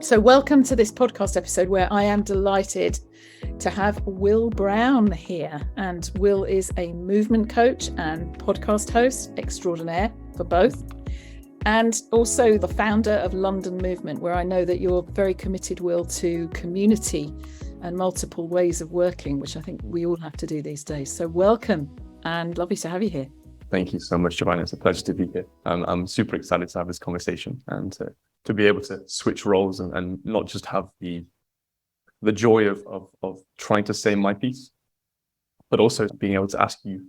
So welcome to this podcast episode where I am delighted to have Wil Brown here. And Wil is a movement coach and podcast host extraordinaire for both. And also the founder of London Movement, where I know that you're very committed, Wil, to community and multiple ways of working, which I think we all have to do these days. So welcome and lovely to have you here. Thank you so much, Giovanna. It's a pleasure to be here. I'm super excited to have this conversation and to be able to switch roles and not just have the joy of trying to say my piece, but also being able to ask you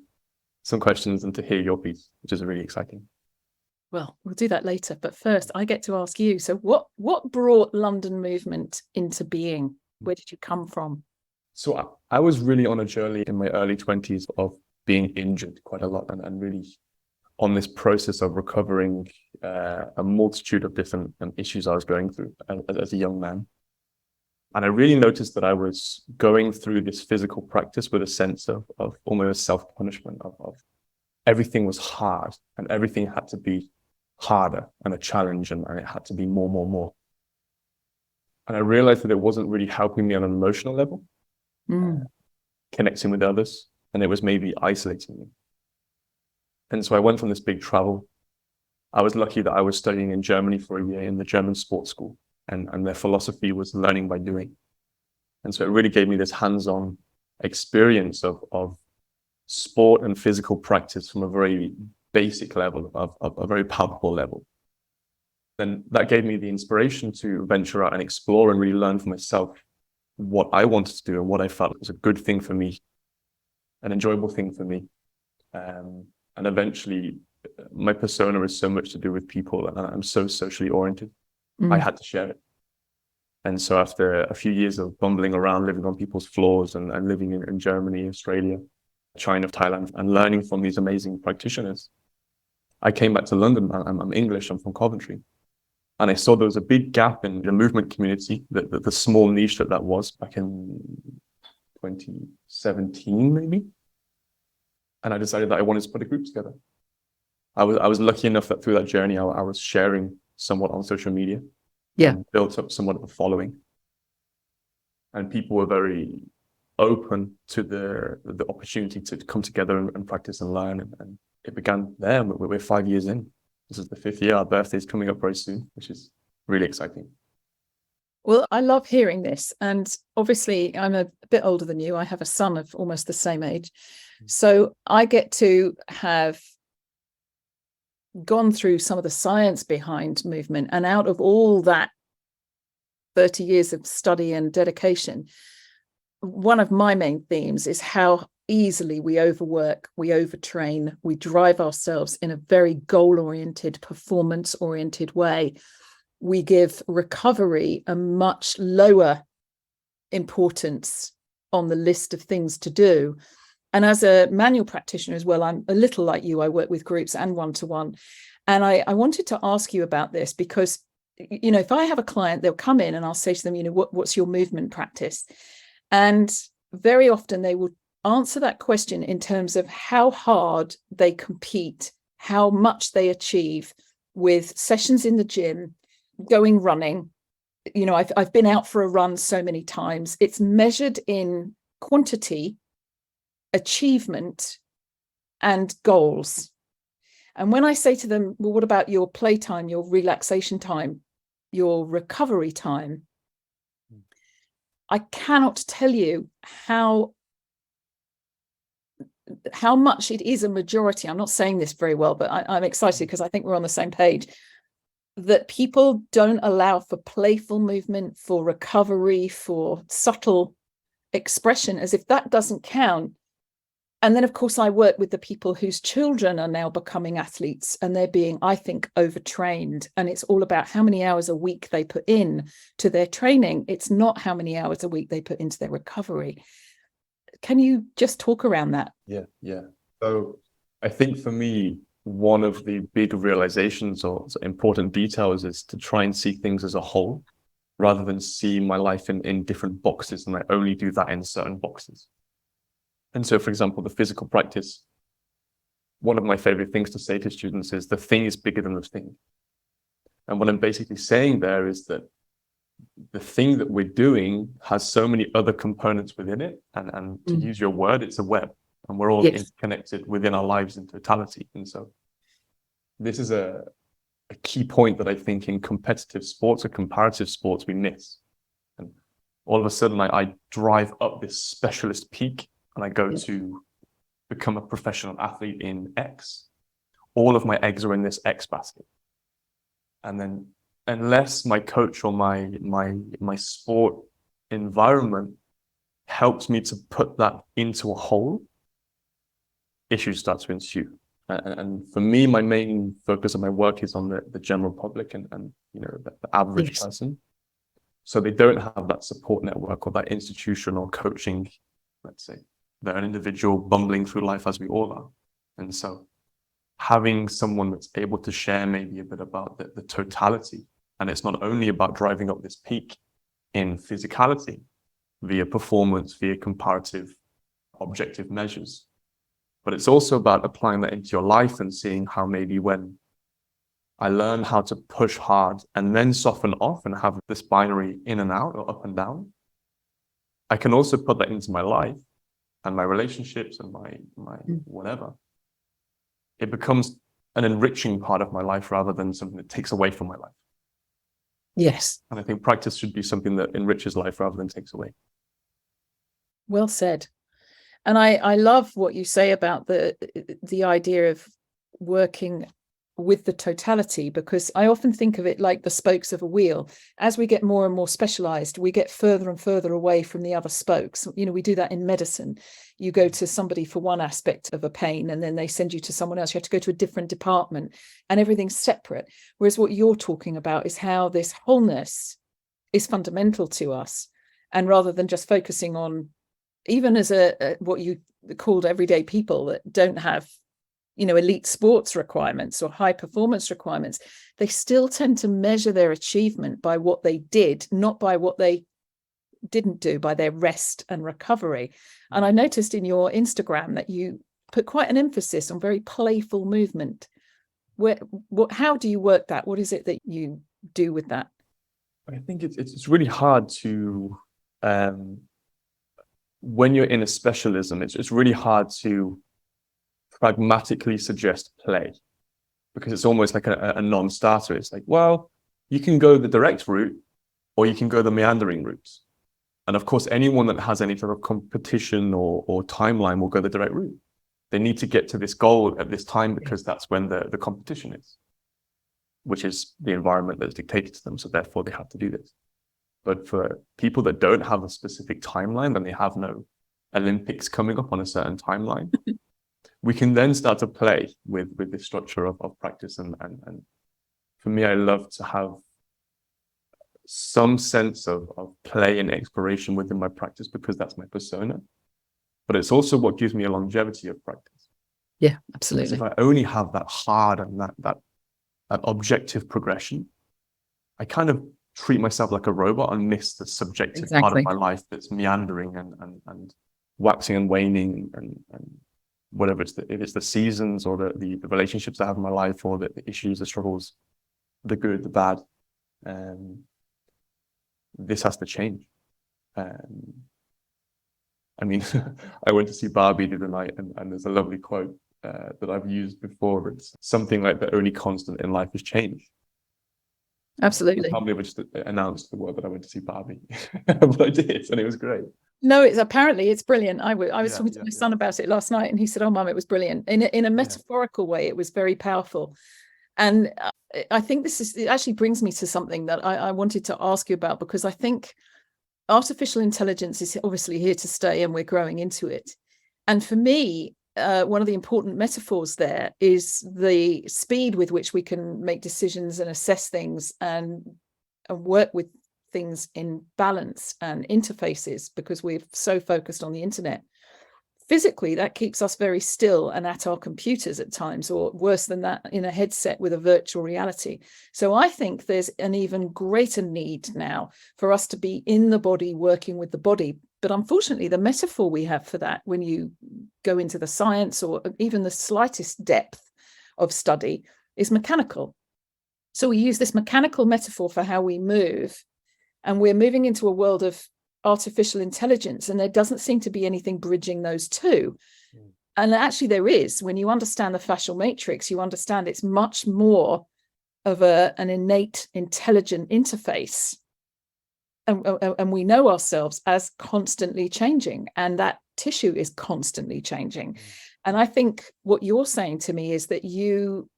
some questions and to hear your piece, which is really exciting. Well, we'll do that later. But first, I get to ask you. So what brought London Movement into being? Where did you come from? So I was really on a journey in my early 20s of being injured quite a lot and really on this process of recovering a multitude of different issues I was going through as a young man. And I really noticed that I was going through this physical practice with a sense of almost self-punishment of everything was hard and everything had to be harder and a challenge and it had to be more. And I realized that it wasn't really helping me on an emotional level, connecting with others, and it was maybe isolating me. And so I went from this big travel. I was lucky that I was studying in Germany for a year in the German sports school, and their philosophy was learning by doing. And so it really gave me this hands-on experience of sport and physical practice from a very basic level, of a very palpable level. Then that gave me the inspiration to venture out and explore and really learn for myself what I wanted to do and what I felt was a good thing for me, an enjoyable thing for me. And eventually, my persona is so much to do with people, and I'm so socially oriented. I had to share it. And so after a few years of bumbling around, living on people's floors and living in Germany, Australia, China, Thailand, and learning from these amazing practitioners, I came back to London. I'm English, I'm from Coventry. And I saw there was a big gap in the movement community, the small niche that was back in 2017, maybe. And I decided that I wanted to put a group together. I was lucky enough that through that journey, I was sharing somewhat on social media. Yeah. And built up somewhat of a following. And people were very open to the opportunity to come together and practice and learn. And it began there. We're 5 years in. This is the 5th year. Our birthday is coming up very soon, which is really exciting. Well, I love hearing this. And obviously, I'm a bit older than you. I have a son of almost the same age. So I get to have gone through some of the science behind movement. And out of all that 30 years of study and dedication, one of my main themes is how easily we overwork, we overtrain, we drive ourselves in a very goal-oriented, performance-oriented way. We give recovery a much lower importance on the list of things to do. And as a manual practitioner as well, I'm a little like you. I work with groups and one-to-one. And I wanted to ask you about this because, you know, if I have a client, they'll come in and I'll say to them, you know, what's your movement practice? And very often they will answer that question in terms of how hard they compete, how much they achieve with sessions in the gym, going running. You know, I've been out for a run so many times. It's measured in quantity, achievement, and goals. And when I say to them, well, what about your playtime, your relaxation time, your recovery time? I cannot tell you how much it is a majority. I'm not saying this very well, but I'm excited because I think we're on the same page, that people don't allow for playful movement, for recovery, for subtle expression, as if that doesn't count. And then, of course, I work with the people whose children are now becoming athletes and they're being, I think, overtrained. And it's all about how many hours a week they put in to their training. It's not how many hours a week they put into their recovery. Can you just talk around that? Yeah. So I think for me, one of the big realizations or important details is to try and see things as a whole rather than see my life in different boxes. And I only do that in certain boxes. And so, for example, the physical practice, one of my favorite things to say to students is the thing is bigger than the thing. And what I'm basically saying there is that the thing that we're doing has so many other components within it. And to use your word, it's a web, and we're all interconnected within our lives in totality. And so this is a key point that I think in competitive sports or comparative sports we miss. And all of a sudden I drive up this specialist peak and I go to become a professional athlete in X. All of my eggs are in this X basket. And then unless my coach or my sport environment helps me to put that into a whole, issues start to ensue. And for me, my main focus of my work is on the general public and the average person. So they don't have that support network or that institutional coaching, let's say. They're an individual bumbling through life as we all are. And so having someone that's able to share maybe a bit about the totality, and it's not only about driving up this peak in physicality via performance, via comparative, objective measures, but it's also about applying that into your life and seeing how maybe when I learn how to push hard and then soften off and have this binary in and out or up and down, I can also put that into my life and my relationships and my whatever. It becomes an enriching part of my life rather than something that takes away from my life. Yes. And I think practice should be something that enriches life rather than takes away. Well said. And I love what you say about the idea of working with the totality, because I often think of it like the spokes of a wheel. As we get more and more specialized, we get further and further away from the other spokes. We do that in medicine. You go to somebody for one aspect of a pain and then they send you to someone else. You have to go to a different department and everything's separate. Whereas what you're talking about is how this wholeness is fundamental to us. And rather than just focusing on, even as what you called everyday people that don't have elite sports requirements or high performance requirements, they still tend to measure their achievement by what they did, not by what they didn't do, by their rest and recovery. And I noticed in your Instagram that you put quite an emphasis on very playful movement. How do you work that? What is it that you do with that? I think it's really hard to, when you're in a specialism, it's really hard to pragmatically suggest play, because it's almost like a non-starter. It's like, well, you can go the direct route or you can go the meandering route. And of course, anyone that has any sort of competition or timeline will go the direct route. They need to get to this goal at this time because that's when the competition is, which is the environment that's dictated to them. So therefore they have to do this. But for people that don't have a specific timeline, then they have no Olympics coming up on a certain timeline. We can then start to play with the structure of practice. And for me, I love to have some sense of play and exploration within my practice because that's my persona. But it's also what gives me a longevity of practice. Yeah, absolutely. Because if I only have that hard and that objective progression, I kind of treat myself like a robot and miss the subjective part of my life that's meandering and waxing and waning and whatever if it's the seasons or the relationships I have in my life or the issues, the struggles, the good, the bad. This has to change. I mean, I went to see Barbie the other night and there's a lovely quote that I've used before. It's something like the only constant in life is change. Absolutely. I can't believe I just announced the word that I went to see Barbie, but I did, and it was great. No, it's brilliant. I was talking to my son about it last night, and he said, "Oh, Mum, it was brilliant." In a metaphorical way, it was very powerful. And I think it actually brings me to something that I wanted to ask you about, because I think artificial intelligence is obviously here to stay, and we're growing into it. And for me, one of the important metaphors there is the speed with which we can make decisions and assess things and work with things in balance and interfaces, because we're so focused on the internet. Physically, that keeps us very still and at our computers at times, or worse than that, in a headset with a virtual reality. So I think there's an even greater need now for us to be in the body, working with the body. But unfortunately, the metaphor we have for that, when you go into the science or even the slightest depth of study, is mechanical. So we use this mechanical metaphor for how we move. and we're moving into a world of artificial intelligence, and there doesn't seem to be anything bridging those two. And actually there is. When you understand the fascial matrix, you understand it's much more of an innate intelligent interface, and we know ourselves as constantly changing, and that tissue is constantly changing. And I think what you're saying to me is that you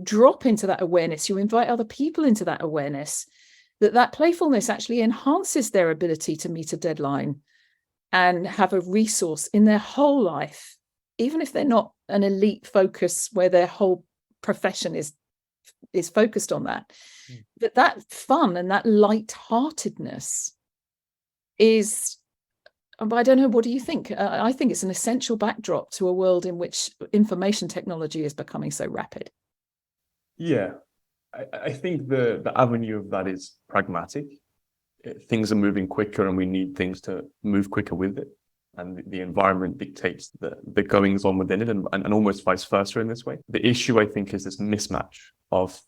drop into that awareness, you invite other people into that awareness, that playfulness actually enhances their ability to meet a deadline and have a resource in their whole life, even if they're not an elite focus where their whole profession is focused on that. That fun and that light-heartedness is, I don't know, what do you think? I think it's an essential backdrop to a world in which information technology is becoming so rapid. Yeah, I think the avenue of that is pragmatic. Things are moving quicker and we need things to move quicker with it. And the environment dictates the goings on within it, and almost vice versa in this way. The issue, I think, is this mismatch of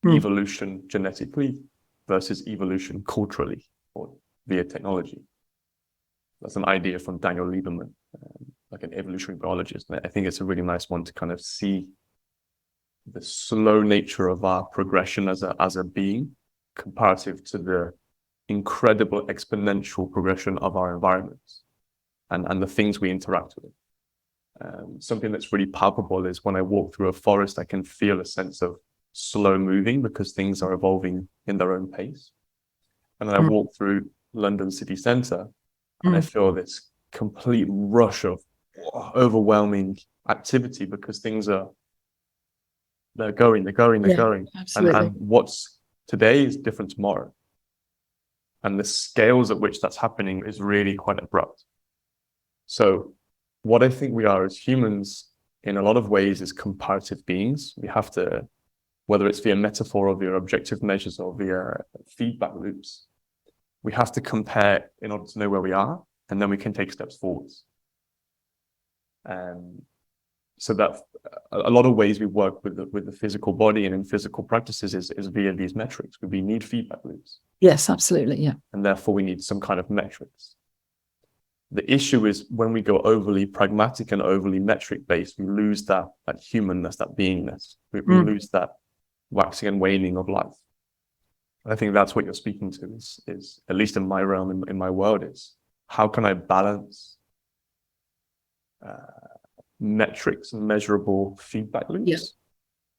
evolution genetically versus evolution culturally or via technology. That's an idea from Daniel Lieberman, like an evolutionary biologist. And I think it's a really nice one to kind of see the slow nature of our progression as a being comparative to the incredible exponential progression of our environments and the things we interact with. Something that's really palpable is when I walk through a forest, I can feel a sense of slow moving because things are evolving in their own pace. And then I walk through London city centre and I feel this complete rush of overwhelming activity because they're going. Absolutely. And what's today is different tomorrow. And the scales at which that's happening is really quite abrupt. So what I think we are as humans in a lot of ways is comparative beings. We have to, whether it's via metaphor or via objective measures or via feedback loops, we have to compare in order to know where we are, and then we can take steps forwards. So that a lot of ways we work with the physical body and in physical practices is via these metrics. We need feedback loops. Yes, absolutely. Yeah. And therefore we need some kind of metrics. The issue is when we go overly pragmatic and overly metric based, we lose that humanness, that beingness. We lose that waxing and waning of life. I think that's what you're speaking to is at least in my realm, in my world, is how can I balance metrics and measurable feedback loops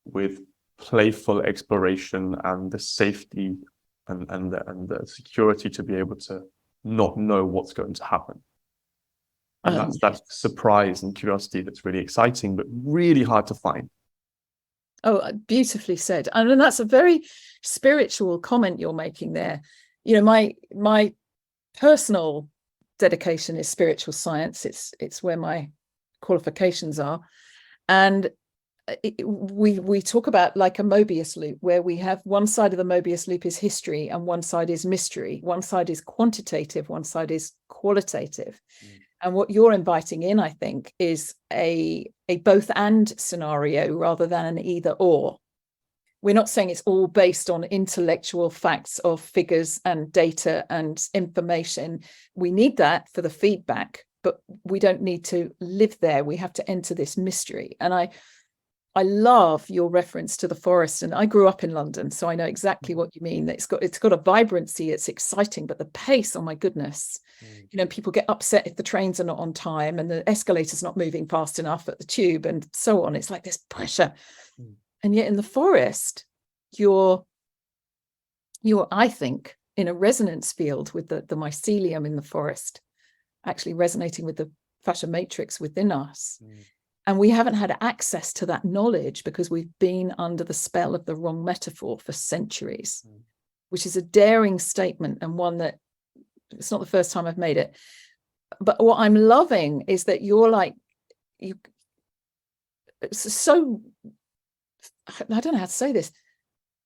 with playful exploration and the safety and the security to be able to not know what's going to happen. And that's surprise and curiosity that's really exciting, but really hard to find. Oh, beautifully said. And that's a very spiritual comment you're making there. You know, my personal dedication is spiritual science. It's where my qualifications are. And we talk about like a Mobius loop, where we have one side of the Mobius loop is history and one side is mystery. One side is quantitative, one side is qualitative. And what you're inviting in, I think, is a both and scenario rather than an either or. We're not saying it's all based on intellectual facts of figures and data and information. We need that for the feedback, but we don't need to live there. We have to enter this mystery. And I love your reference to the forest. And I grew up in London, so I know exactly what you mean. It's got a vibrancy, it's exciting, but the pace, oh my goodness. You know, people get upset if the trains are not on time and the escalator's not moving fast enough at the tube and so on. It's like this pressure. And yet in the forest, you're, I think, in a resonance field with the mycelium in the forest, actually resonating with the fascia matrix within us. And we haven't had access to that knowledge because we've been under the spell of the wrong metaphor for centuries, which is a daring statement, and one that it's not the first time I've made it. But what I'm loving is that you're like, it's so, I don't know how to say this.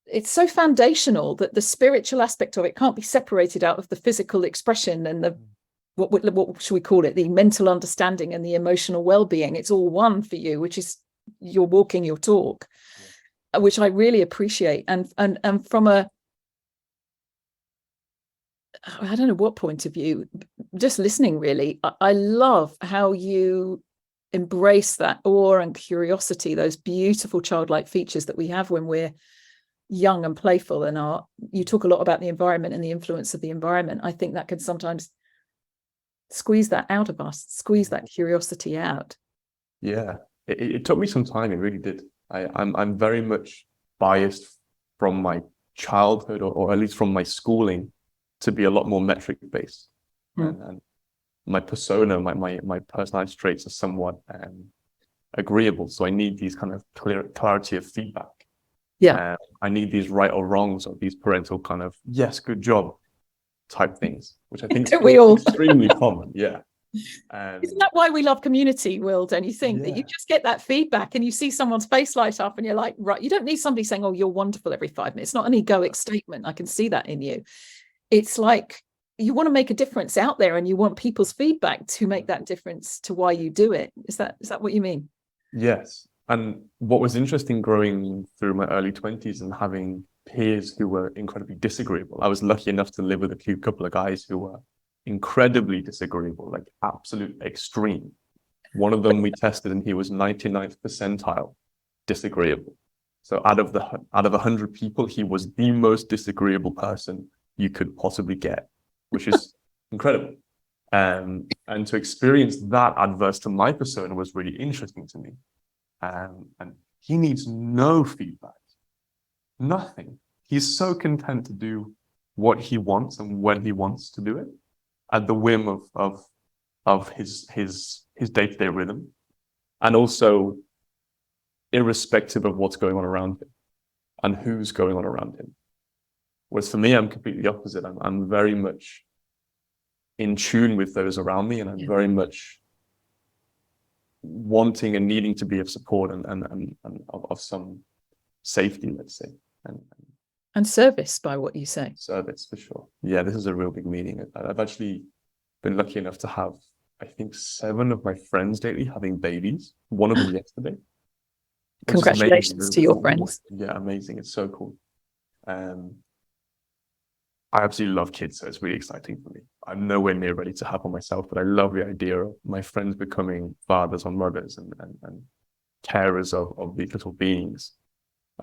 It's so foundational that the spiritual aspect of it can't be separated out of the physical expression and the what should we call it, the mental understanding and the emotional well-being. It's all one for you, which is you're walking your talk, which I really appreciate. And from a I don't know what point of view, just listening really, I love how you embrace that awe and curiosity, those beautiful childlike features that we have when we're young and playful. And you talk a lot about the environment and the influence of the environment. I think that can sometimes squeeze that out of us, squeeze that curiosity out. Yeah, it took me some time. It really did. I'm very much biased from my childhood, or at least from my schooling, to be a lot more metric based. And my persona, my personality traits are somewhat agreeable. So I need these kind of clarity of feedback. Yeah. I need these right or wrongs, or these parental kind of yes, good job type things, which I think Don't we all? extremely common. Yeah. Isn't that why we love community, Will? Don't you think that you just get that feedback and you see someone's face light up and you're like, right, you don't need somebody saying, oh, you're wonderful every 5 minutes. It's not an egoic statement. I can see that in you. It's like you want to make a difference out there and you want people's feedback to make that difference to why you do it. Is that what you mean? Yes. And what was interesting growing through my early 20s and having peers who were incredibly disagreeable. I was lucky enough to live with a couple of guys who were incredibly disagreeable, like absolute extreme. One of them we tested and he was 99th percentile disagreeable. So out of 100 people, he was the most disagreeable person you could possibly get, which is incredible. And to experience that adverse to my persona was really interesting to me. And he needs no feedback, nothing. He's so content to do what he wants and when he wants to do it, at the whim of his day-to-day rhythm, and also irrespective of what's going on around him and who's going on around him. Whereas for me, I'm completely opposite. I'm very much in tune with those around me, and I'm very much wanting and needing to be of support and of some safety, let's say, and service, by what you say. Service, for sure. Yeah, this is a real big meaning. I've actually been lucky enough to have, I think, 7 of my friends lately having babies. One of them yesterday. Congratulations to your friends. Yeah, amazing. It's so cool. I absolutely love kids, so it's really exciting for me. I'm nowhere near ready to have one myself, but I love the idea of my friends becoming fathers or mothers and carers of these little beings.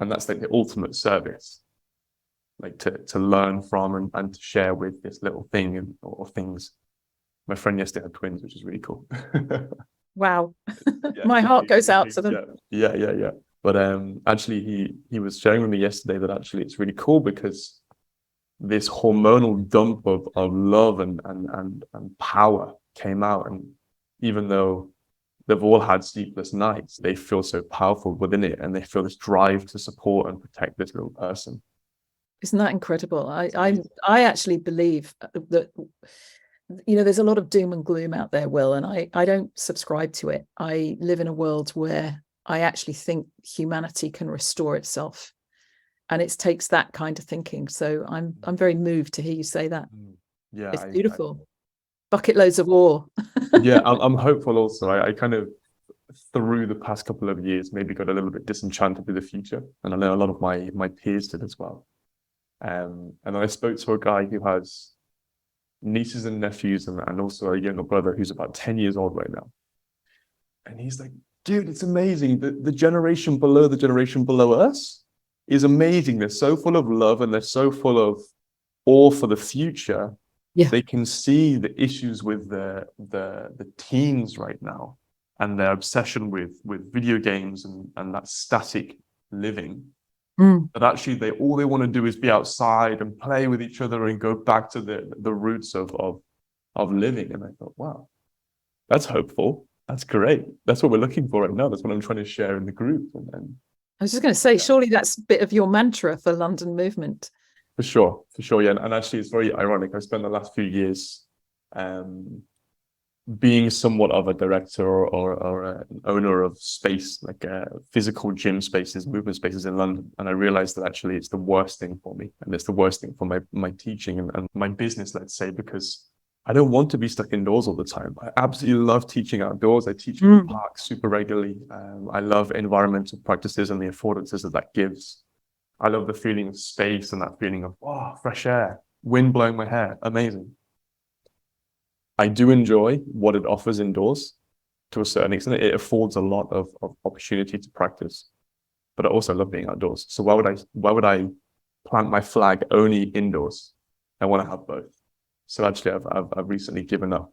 And that's like the ultimate service, like to learn from and to share with this little thing or things. My friend yesterday had twins, which is really cool. Wow. My heart goes out to them. Yeah. But actually he was sharing with me yesterday that actually it's really cool because this hormonal dump of love and power came out. And even though they've all had sleepless nights, they feel so powerful within it, and they feel this drive to support and protect this little person. Isn't that incredible? I actually believe that, there's a lot of doom and gloom out there, Will, and I don't subscribe to it. I live in a world where I actually think humanity can restore itself. And it takes that kind of thinking. So I'm very moved to hear you say that. Yeah, it's beautiful. Bucket loads of war. Yeah, I'm hopeful also. I kind of, through the past couple of years, maybe got a little bit disenchanted with the future. And I know a lot of my peers did as well. And I spoke to a guy who has nieces and nephews and also a younger brother who's about 10 years old right now. And he's like, dude, it's amazing. The generation below us is amazing. They're so full of love and they're so full of awe for the future. Yeah. They can see the issues with the teens right now and their obsession with video games and that static living. But actually all they want to do is be outside and play with each other and go back to the roots of living. And I thought, wow, that's hopeful. That's great. That's what we're looking for right now. That's what I'm trying to share in the group. And I was just going to say, surely that's a bit of your mantra for London Movement. For sure. Yeah. And actually, it's very ironic. I spent the last few years being somewhat of a director or an owner of space, like physical gym spaces, movement spaces in London. And I realized that actually it's the worst thing for me. And it's the worst thing for my teaching and my business, let's say, because I don't want to be stuck indoors all the time. I absolutely love teaching outdoors. I teach in the park super regularly. I love environmental practices and the affordances that gives. I love the feeling of space and that feeling of, fresh air, wind blowing my hair, amazing. I do enjoy what it offers indoors to a certain extent. It affords a lot of opportunity to practice, but I also love being outdoors. So why would I plant my flag only indoors? I want to have both. So actually, I've recently given up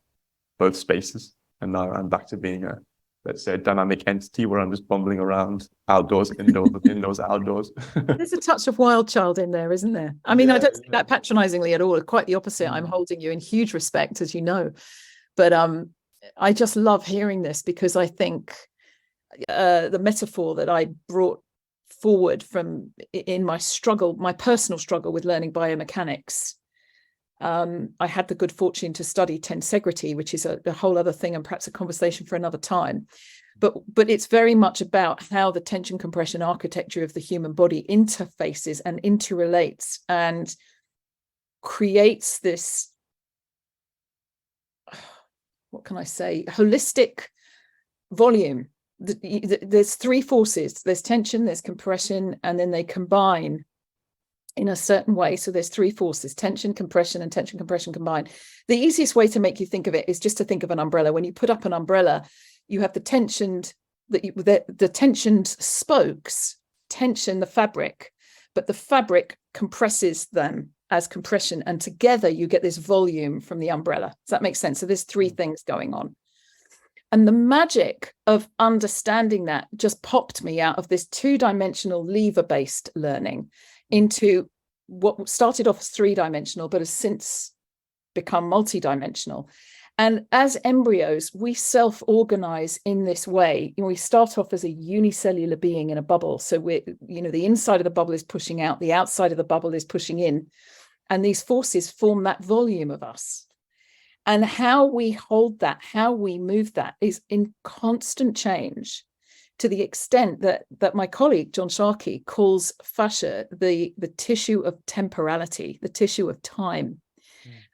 both spaces, and now I'm back to being let's say, a dynamic entity where I'm just bumbling around outdoors, indoors, indoors, outdoors. There's a touch of wild child in there, isn't there? I mean, I don't say that patronizingly at all. Quite the opposite. I'm holding you in huge respect, as you know. But I just love hearing this, because I think the metaphor that I brought forward from in my struggle, my personal struggle with learning biomechanics, I had the good fortune to study tensegrity, which is a whole other thing and perhaps a conversation for another time. But it's very much about how the tension compression architecture of the human body interfaces and interrelates and creates this, what can I say, holistic volume. There's three forces. There's tension, there's compression, and then they combine in a certain way. So there's three forces: tension, compression, and tension, compression combined. The easiest way to make you think of it is just to think of an umbrella. When you put up an umbrella, you have the tensioned, the tensioned spokes tension the fabric, but the fabric compresses them as compression, and together you get this volume from the umbrella. Does that make sense? So there's three things going on. And the magic of understanding that just popped me out of this two-dimensional lever-based learning into what started off as three-dimensional, but has since become multi-dimensional. And as embryos, we self-organize in this way. We start off as a unicellular being in a bubble. So the inside of the bubble is pushing out, the outside of the bubble is pushing in. And these forces form that volume of us. And how we hold that, how we move that is in constant change, to the extent that my colleague, John Sharkey, calls fascia the tissue of temporality, the tissue of time,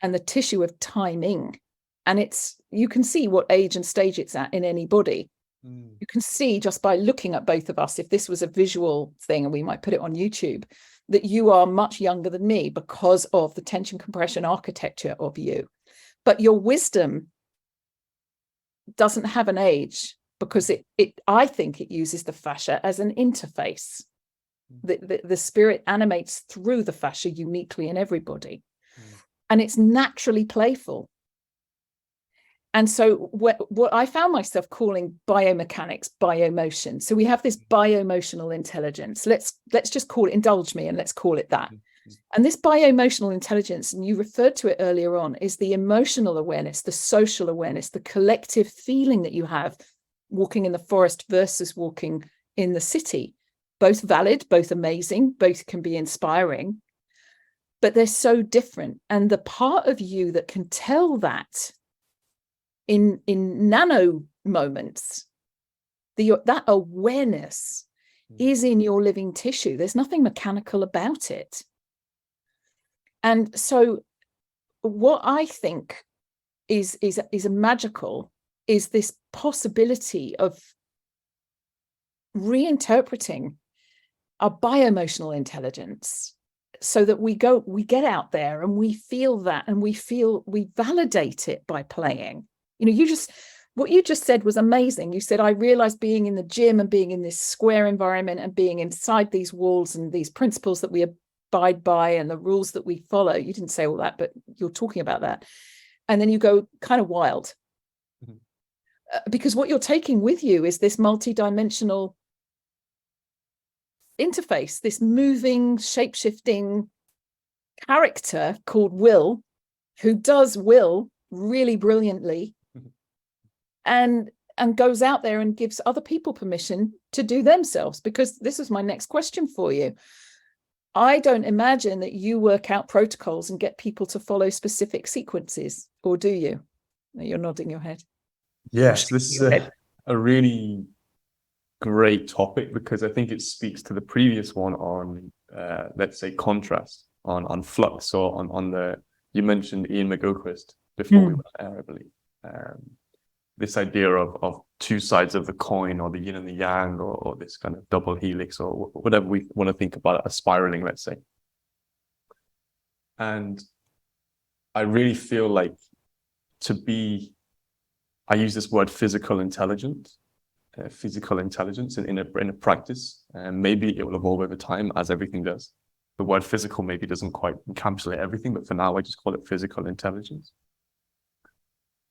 and the tissue of timing. And you can see what age and stage it's at in any body. You can see just by looking at both of us, if this was a visual thing, and we might put it on YouTube, that you are much younger than me because of the tension compression architecture of you. But your wisdom doesn't have an age, because I think it uses the fascia as an interface. The spirit animates through the fascia uniquely in everybody. And it's naturally playful. And so what I found myself calling biomechanics, biomotion. So we have this bioemotional intelligence. Let's just call it, indulge me, and let's call it that. And this bioemotional intelligence, and you referred to it earlier on, is the emotional awareness, the social awareness, the collective feeling that you have walking in the forest versus walking in the city. Both valid, both amazing, both can be inspiring, but they're so different. And the part of you that can tell that in nano moments, that awareness is in your living tissue. There's nothing mechanical about it. And so what I think is magical is this possibility of reinterpreting our bioemotional intelligence, so that we get out there and we feel that, and we validate it by playing. What you just said was amazing. You said, I realized being in the gym and being in this square environment and being inside these walls and these principles that we abide by and the rules that we follow. You didn't say all that, but you're talking about that. And then you go kind of wild. Because what you're taking with you is this multi-dimensional interface, this moving, shape-shifting character called Wil, who does Wil really brilliantly, and goes out there and gives other people permission to do themselves. Because this is my next question for you. I don't imagine that you work out protocols and get people to follow specific sequences, or do you? You're nodding your head. Yes, this is a really great topic, because I think it speaks to the previous one on, let's say, contrast, on flux, or on you mentioned Ian McGilchrist before we went there, I believe. This idea of two sides of the coin, or the yin and the yang, or this kind of double helix, or whatever we want to think about, a spiraling, let's say. And I really feel like I use this word physical intelligence in a practice, and maybe it will evolve over time as everything does. The word physical maybe doesn't quite encapsulate everything, but for now I just call it physical intelligence.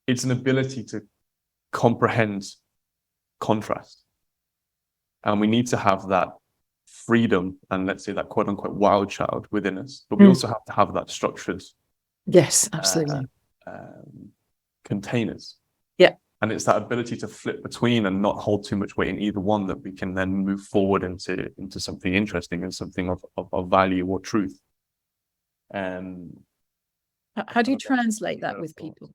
It's an ability to comprehend contrast. And we need to have that freedom and, let's say, that quote unquote wild child within us. But we also have to have that structured Yes, absolutely. Containers. Yeah. And it's that ability to flip between and not hold too much weight in either one that we can then move forward into something interesting and something of value or truth. How do you translate that with people?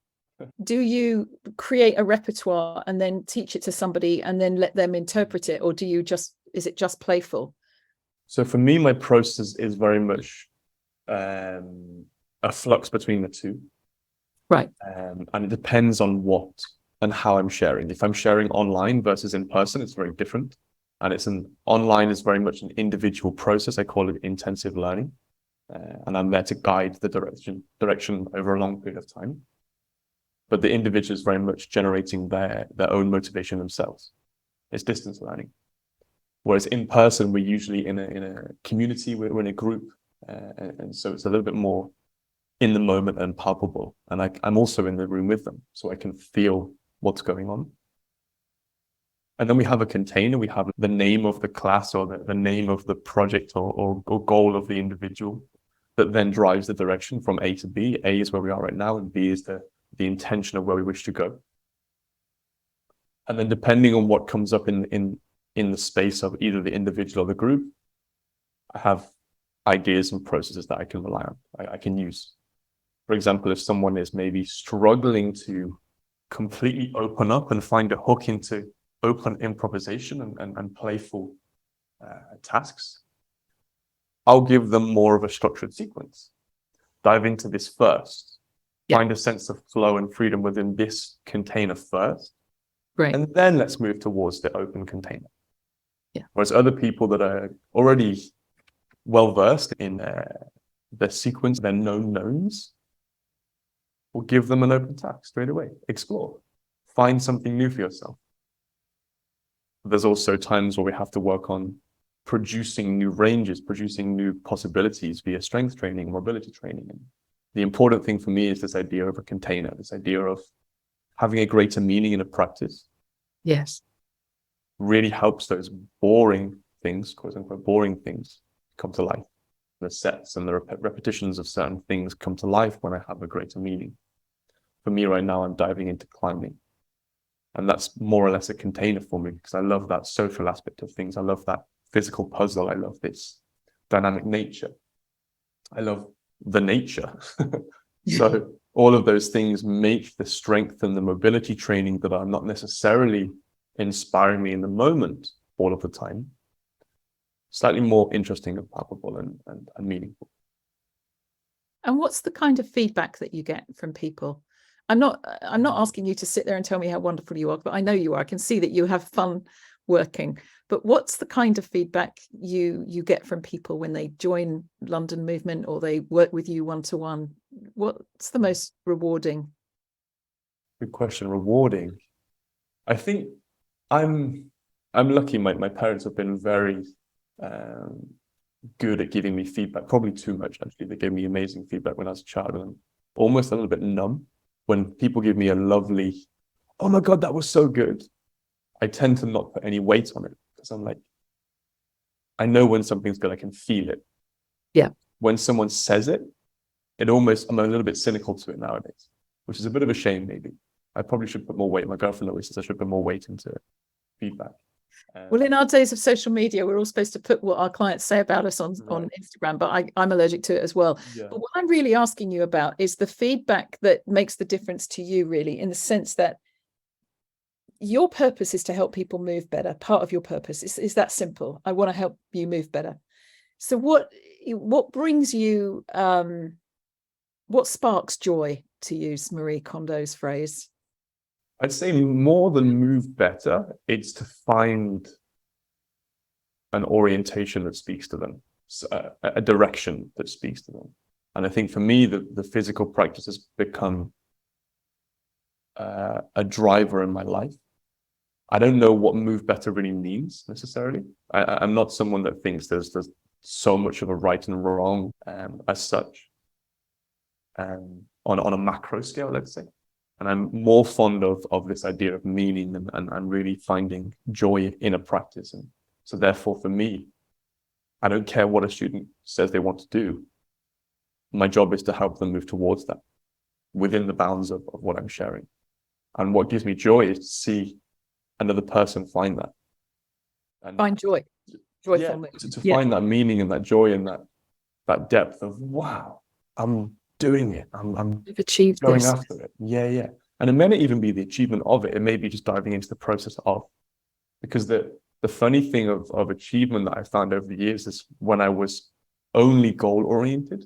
Do you create a repertoire and then teach it to somebody and then let them interpret it, or is it just playful? So for me, my process is very much a flux between the two. Right. And it depends on what and how I'm sharing. If I'm sharing online versus in person, it's very different. And online is very much an individual process. I call it intensive learning. And I'm there to guide the direction over a long period of time. But the individual is very much generating their own motivation themselves. It's distance learning. Whereas in person, we're usually in a community, we're in a group. And so it's a little bit more in the moment and palpable. And I'm also in the room with them, so I can feel what's going on. And then we have a container, we have the name of the class or the name of the project or goal of the individual that then drives the direction from A to B. A is where we are right now, and B is the intention of where we wish to go. And then depending on what comes up in the space of either the individual or the group, I have ideas and processes that I can rely on, I can use. For example, if someone is maybe struggling to completely open up and find a hook into open improvisation and playful tasks, I'll give them more of a structured sequence. Dive into this first. Yeah. Find a sense of flow and freedom within this container first. Right. And then let's move towards the open container. Yeah. Whereas other people that are already well-versed in the sequence, their known knowns, will give them an open task straight away. Explore. Find something new for yourself. There's also times where we have to work on producing new ranges, producing new possibilities via strength training, mobility training. And the important thing for me is this idea of a container, this idea of having a greater meaning in a practice. Yes. Really helps those boring things, quote unquote, boring things come to life. The sets and the repetitions of certain things come to life when I have a greater meaning. For me right now, I'm diving into climbing. And that's more or less a container for me because I love that social aspect of things. I love that physical puzzle. I love this dynamic nature. I love the nature. So all of those things make the strength and the mobility training that are not necessarily inspiring me in the moment all of the time slightly more interesting and palpable and meaningful. And what's the kind of feedback that you get from people? I'm not asking you to sit there and tell me how wonderful you are, but I know you are. I can see that you have fun working. But what's the kind of feedback you get from people when they join London Movement or they work with you one-to-one? What's the most rewarding? Good question. Rewarding. I think I'm lucky. My parents have been very good at giving me feedback, probably too much actually. They gave me amazing feedback when I was a child, and I'm almost a little bit numb when people give me a lovely, oh my God, that was so good. I tend to not put any weight on it because I'm like, I know when something's good, I can feel it. Yeah. When someone says it, I'm a little bit cynical to it nowadays, which is a bit of a shame maybe. I probably should put more weight. My girlfriend always says I should put more weight into feedback. Well, in our days of social media, we're all supposed to put what our clients say about us on Instagram, but I'm allergic to it as well. Yeah. But what I'm really asking you about is the feedback that makes the difference to you, really, in the sense that your purpose is to help people move better. Part of your purpose is that simple. I want to help you move better. So what brings you, what sparks joy, to use Marie Kondo's phrase? I'd say more than move better, it's to find an orientation that speaks to them, a direction that speaks to them. And I think for me, the physical practice has become a driver in my life. I don't know what move better really means necessarily. I'm not someone that thinks there's so much of a right and wrong as such on a macro scale, let's say. And I'm more fond of this idea of meaning and really finding joy in a practice. And so therefore, for me, I don't care what a student says they want to do. My job is to help them move towards that within the bounds of what I'm sharing. And what gives me joy is to see another person find that. And Find joy, joyful yeah, mood. to find that meaning and that joy and that depth of, wow, I'm doing it. I'm You've achieved going this. after it. Yeah. And it may not even be the achievement of it. It may be just diving into the process of. Because the funny thing of achievement that I found over the years is when I was only goal oriented,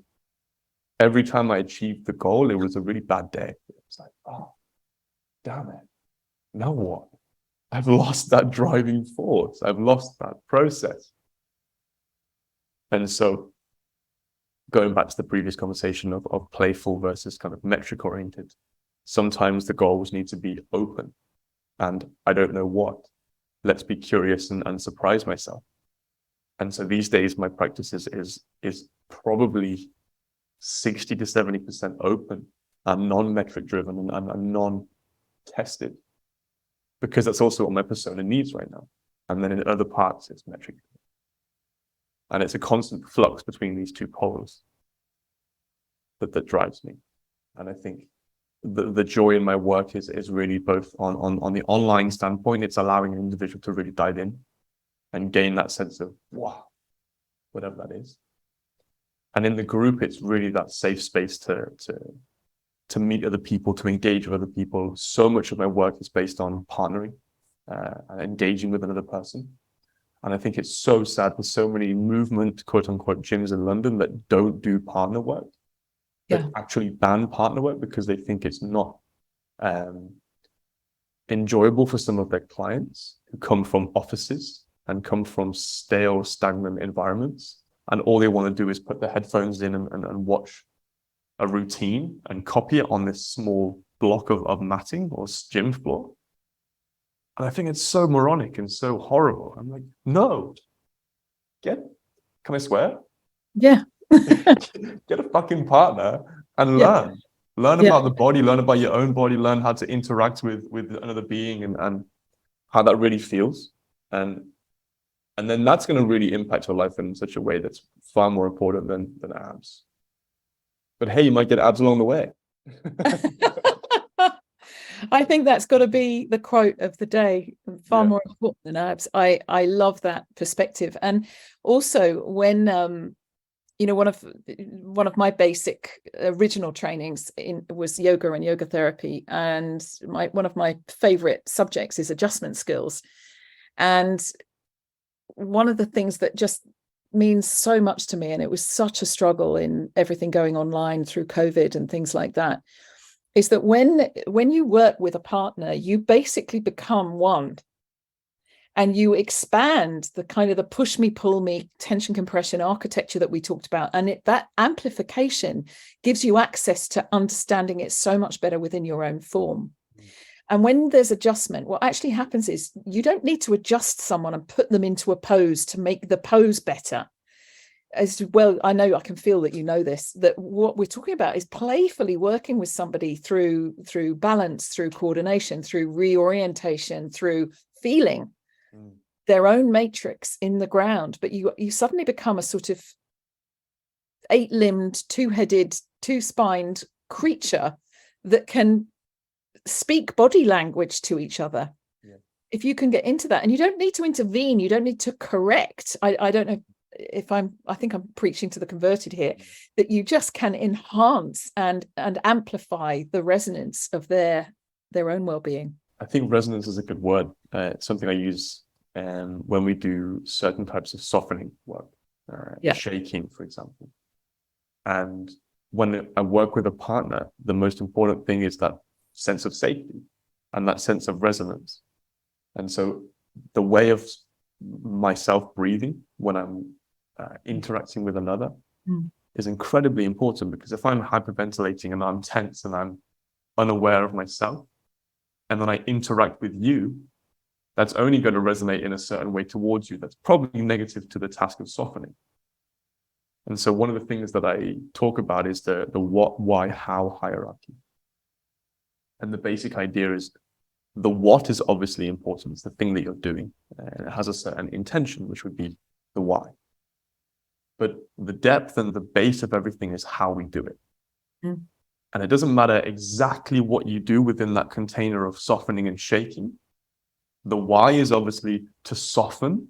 every time I achieved the goal, it was a really bad day. It was like, oh, damn it. Now what? I've lost that driving force. I've lost that process. And so going back to the previous conversation of playful versus kind of metric oriented, sometimes the goals need to be open. And I don't know what. Let's be curious and surprise myself. And so these days, my practice is probably 60 to 70% open and non-metric driven and non-tested, because that's also what my persona needs right now. And then in other parts, it's metric. And it's a constant flux between these two poles that drives me. And I think the joy in my work is really both on the online standpoint, it's allowing an individual to really dive in and gain that sense of, wow, whatever that is. And in the group, it's really that safe space to meet other people, to engage with other people. So much of my work is based on partnering and engaging with another person. And I think it's so sad there's so many movement, quote unquote, gyms in London that don't do partner work, that actually ban partner work because they think it's not enjoyable for some of their clients who come from offices and come from stale, stagnant environments. And all they want to do is put their headphones in and watch a routine and copy it on this small block of matting or gym floor. And I think it's so moronic and so horrible. I'm like, no, can I swear? Yeah. Get a fucking partner and learn. Learn about the body, learn about your own body, learn how to interact with another being and how that really feels. And then that's going to really impact your life in such a way that's far more important than abs. But hey, you might get abs along the way. I think that's got to be the quote of the day, far more important than abs. I love that perspective. And also when one of my basic original trainings was yoga and yoga therapy, and one of my favorite subjects is adjustment skills. And one of the things that just means so much to me, and it was such a struggle in everything going online through COVID and things like that, is that when you work with a partner, you basically become one. And you expand the kind of the push me, pull me, tension compression architecture that we talked about. And that amplification gives you access to understanding it so much better within your own form. And when there's adjustment, what actually happens is you don't need to adjust someone and put them into a pose to make the pose better. As well, I know I can feel that you know this, that what we're talking about is playfully working with somebody through balance, through coordination, through reorientation, through feeling their own matrix in the ground. But you suddenly become a sort of 8-limbed, 2-headed, 2-spined creature that can speak body language to each other. If you can get into that, and you don't need to intervene, you don't need to correct. I don't know if I think I'm preaching to the converted here, that you just can enhance and amplify the resonance of their own well-being. I think resonance is a good word. It's something I use when we do certain types of softening work, shaking, for example. And when I work with a partner, the most important thing is that sense of safety and that sense of resonance. And so the way of myself breathing when I'm interacting with another is incredibly important, because if I'm hyperventilating and I'm tense and I'm unaware of myself, and then I interact with you, that's only going to resonate in a certain way towards you. That's probably negative to the task of softening. And so one of the things that I talk about is the what, why, how hierarchy. And the basic idea is the what is obviously important. It's the thing that you're doing. And it has a certain intention, which would be the why. But the depth and the base of everything is how we do it. Mm. And it doesn't matter exactly what you do within that container of softening and shaking. The why is obviously to soften,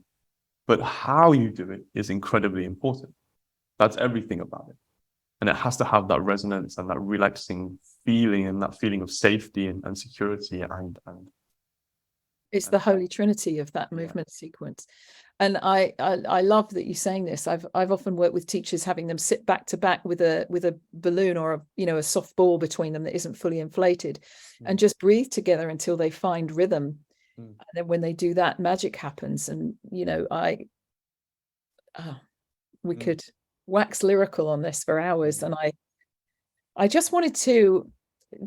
but how you do it is incredibly important. That's everything about it. And it has to have that resonance and that relaxing feeling and that feeling of safety and security and it's the holy trinity of that movement sequence. And I love that you're saying this. I've often worked with teachers having them sit back to back with a balloon or a soft ball between them that isn't fully inflated, and just breathe together until they find rhythm. And then when they do that, magic happens. And we could wax lyrical on this for hours. And I just wanted to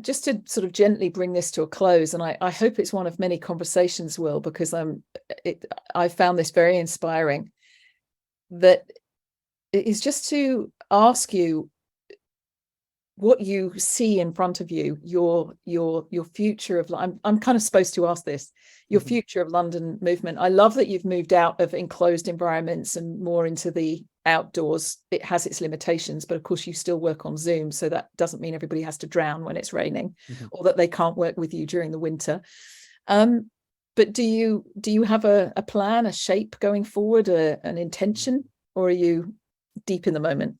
sort of gently bring this to a close, and I hope it's one of many conversations, Wil, because I found this very inspiring. That it is just to ask you what you see in front of you, your future of. I'm kind of supposed to ask this, your future of London movement. I love that you've moved out of enclosed environments and more into the outdoors. It has its limitations, but of course you still work on Zoom, so that doesn't mean everybody has to drown when it's raining, or that they can't work with you during the winter. But do you have a plan, a shape going forward, an intention, or are you deep in the moment?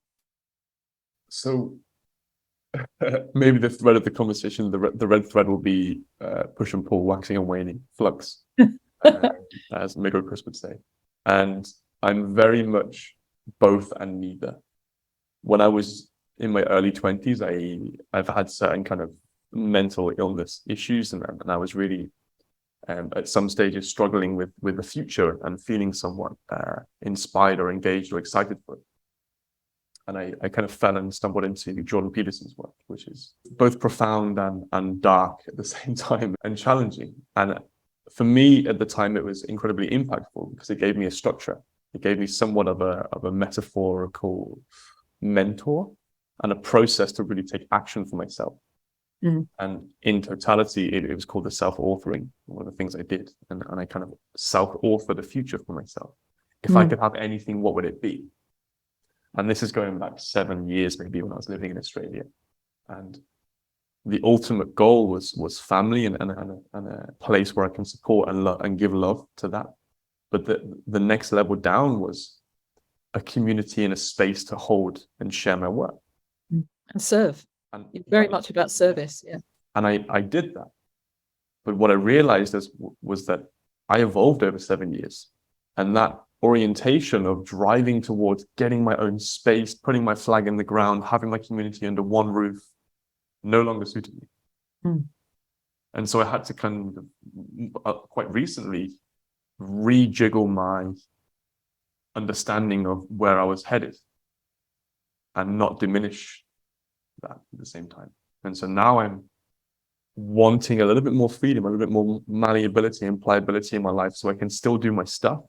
So maybe the thread of the conversation, the red thread will be push and pull, waxing and waning, flux, as Mego Chris would say. And I'm very much both and neither. When I was in my early 20s, I've had certain kind of mental illness issues, and I was really at some stages struggling with the future and feeling somewhat inspired or engaged or excited for it. And I kind of fell and stumbled into Jordan Peterson's work, which is both profound and dark at the same time, and challenging. And for me at the time, it was incredibly impactful because it gave me a structure. It gave me somewhat of a metaphorical mentor and a process to really take action for myself. And in totality, it was called the self-authoring, one of the things I did. And I kind of self-authored the future for myself. If I could have anything, what would it be? And this is going back 7 years, maybe, when I was living in Australia. And the ultimate goal was family and a place where I can support and give love to that. But the next level down was a community and a space to hold and share my work. And serve. And you're very much about service, yeah. And I did that. But what I realized was that I evolved over 7 years. And that orientation of driving towards getting my own space, putting my flag in the ground, having my community under one roof, no longer suited me. And so I had to kind of, quite recently, rejiggle my understanding of where I was headed and not diminish that at the same time. And so now I'm wanting a little bit more freedom, a little bit more malleability and pliability in my life, so I can still do my stuff.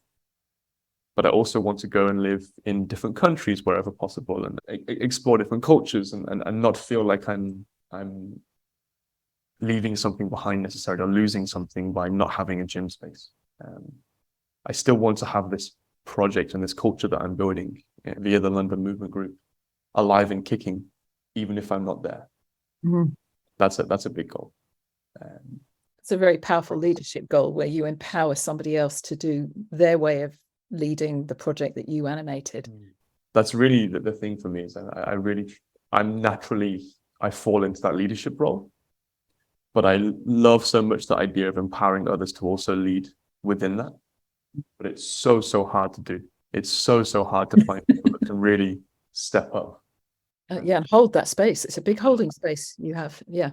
But I also want to go and live in different countries wherever possible, and explore different cultures, and not feel like I'm leaving something behind necessarily, or losing something by not having a gym space. I still want to have this project and this culture that I'm building via the London Movement Group alive and kicking, even if I'm not there. That's a big goal. It's a very powerful leadership goal, where you empower somebody else to do their way of leading the project that you animated. That's really the thing for me, is I fall into that leadership role, but I love so much the idea of empowering others to also lead within that. But it's so hard to do. It's so hard to find people that can really step up. And hold that space. It's a big holding space you have. Yeah.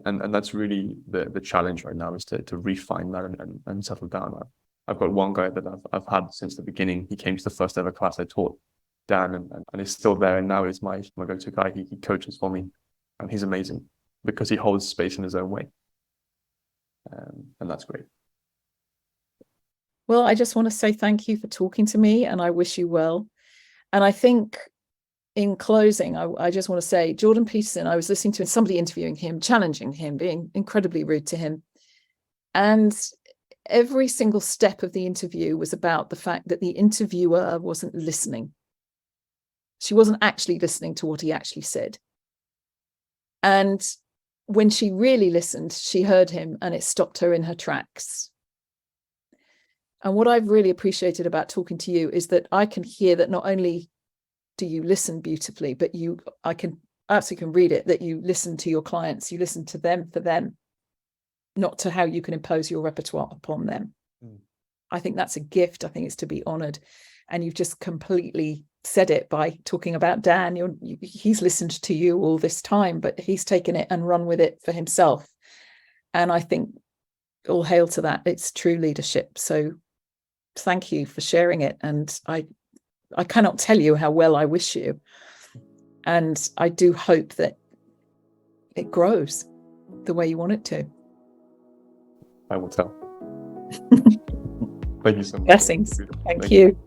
And that's really the challenge right now, is to refine that and settle down. I've got one guy that I've had since the beginning. He came to the first ever class I taught, Dan, and is still there, and now is my go-to guy. He coaches for me, and he's amazing because he holds space in his own way, and that's great. Well, I just want to say thank you for talking to me, and I wish you well. And I think in closing, I just want to say, Jordan Peterson, I was listening to somebody interviewing him, challenging him, being incredibly rude to him. And every single step of the interview was about the fact that the interviewer wasn't listening. She wasn't actually listening to what he actually said. And when she really listened, she heard him, and it stopped her in her tracks. And what I've really appreciated about talking to you is that I can hear that not only do you listen beautifully, but I can absolutely read it, that you listen to your clients, you listen to them for them, not to how you can impose your repertoire upon them. I think that's a gift. I think it's to be honored. And you've just completely said it by talking about Dan. He's listened to you all this time, but he's taken it and run with it for himself. And I think all hail to that. It's true leadership. So thank you for sharing it. And I cannot tell you how well I wish you. And I do hope that it grows the way you want it to. I will tell. Thank you so much. Blessings. Thank you.